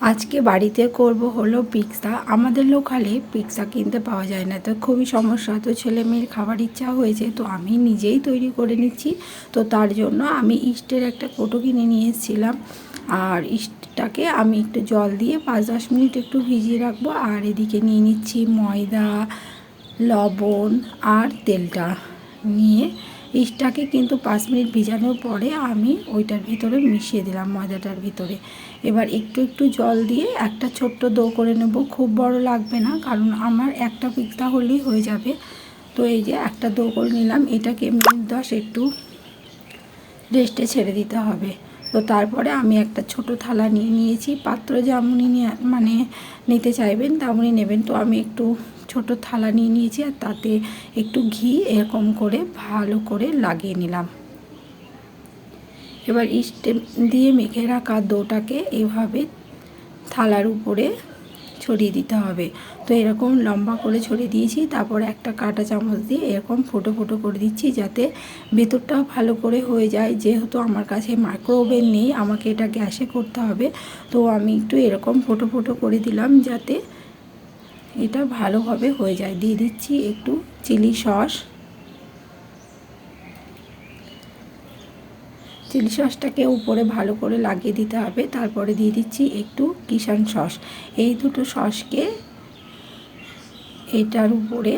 আজকে বাড়িতে করব হলো পিৎজা। আমাদের লোকালে পিৎজা কিনতে পাওয়া যায় না, তো খুবই সমস্যা। তো ছেলে মেয়ের খাবার ইচ্ছা হয়েছে, তো আমি নিজেই তৈরি করে নিচ্ছি। তো তার জন্য আমি ইস্টের একটা কৌটো কিনে নিয়ে এসেছিলাম, আর ইস্টটাকে আমি একটু জল দিয়ে 5-10 মিনিট একটু ভিজিয়ে রাখবো। আর এদিকে নিয়ে নিচ্ছি ময়দা, লবণ আর তেলটা নিয়ে ইস্টটাকে কিন্তু 5 মিনিট ভিজানোর পরে আমি ওইটার ভিতরে মিশিয়ে দিলাম, ময়দাটার ভিতরে। এবার একটু একটু জল দিয়ে একটা ছোট্ট ডো করে নেব, খুব বড় লাগবে না, কারণ আমার একটা পিৎজা হলেই হয়ে যাবে। তো এই যে একটা ডো করে নিলাম, এটাকে মিনিট 10 একটু রেস্টে ছেড়ে দিতে হবে। তো তারপরে আমি একটা ছোট থালা নিয়ে নিয়েছি, পাত্র যেমনই মানে নিতে চাইবেন তেমনই নেবেন। তো আমি একটু ছোট থালা নিয়ে নিয়েছি, আর তাতে একটু ঘি এরকম করে ভালো করে লাগিয়ে নিলাম। এবার ইস্ট দিয়ে মেখে রাখা ডোটাকে এভাবে থালার উপরে ছড়িয়ে দিতে হবে। তো এরকম লম্বা করে ছড়িয়ে দিয়েছি, তারপরে একটা কাঁটা চামচ দিয়ে এরকম ফুটো ফুটো করে দিচ্ছি, যাতে ভেতরটাও ভালো করে হয়ে যায়। যেহেতু আমার কাছে মাইক্রোওভেন নেই, আমাকে এটা গ্যাসে করতে হবে, তো আমি একটু এরকম ফুটো ফুটো করে দিলাম যাতে এটা ভালোভাবে হয়ে যায়। দিয়ে দিচ্ছি একটু চিলি সসটাকে উপরে ভালো করে লাগিয়ে দিতে হবে। তারপরে দিয়ে দিচ্ছি একটু কিষান সস। এই দুটো সসকে এটার উপরে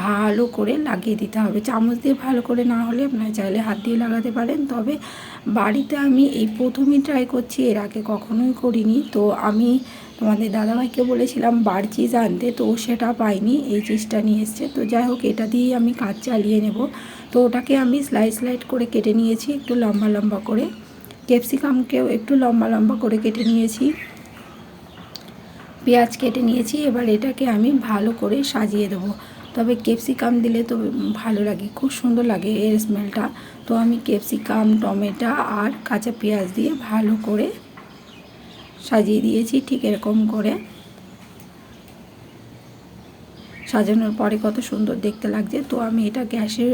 ভালো করে লাগিয়ে দিতে হবে। চামচ দিয়ে ভালো করে না হলে আপনারা চাইলে হাত দিয়ে লাগাতে পারেন। তবে বাড়িতে আমি এই প্রথমই ট্রাই করছি, এর আগে কখনোই করিনি। তো আমি তোমাদের দাদাভাইকে বলেছিলাম বার চিজ আনতে, তো সেটা পাইনি, এই চিজটা নিয়ে এসছে। তো যাই হোক, এটা দিয়েই আমি কাজ চালিয়ে নেব। তো ওটাকে আমি স্লাইস করে কেটে নিয়েছি একটু লম্বা লম্বা করে। ক্যাপসিকামকেও একটু লম্বা লম্বা করে কেটে নিয়েছি, পেঁয়াজ কেটে নিয়েছি। এবার এটাকে আমি ভালো করে সাজিয়ে দেবো। তবে ক্যাপসিকাম দিলে তো ভালো লাগে, খুব সুন্দর লাগে এর স্মেলটা। তো আমি ক্যাপসিকাম, টমেটো আর কাঁচা পেঁয়াজ দিয়ে ভালো করে সাজিয়ে দিয়েছি, ঠিক এরকম করে। সাজানোর পরে কত সুন্দর দেখতে লাগছে। তো আমি এটা গ্যাসে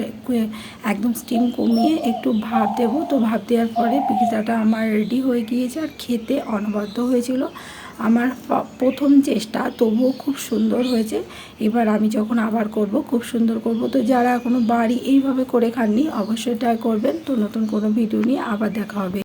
একদম স্টিম কমিয়ে একটু ভাপ দেবো। তো ভাপ দেওয়ার পরে পিৎজাটা আমার রেডি হয়ে গিয়েছে, আর খেতে অনবদ্য হয়েছিল। আমার প্রথম চেষ্টা, তবুও খুব সুন্দর হয়েছে। এবার আমি যখন আবার করব, খুব সুন্দর করব। তো যারা এখনও বাড়ি এইভাবে করে খাননি, অবশ্যই ট্রাই করবেন। তো নতুন কোনো ভিডিও নিয়ে আবার দেখা হবে।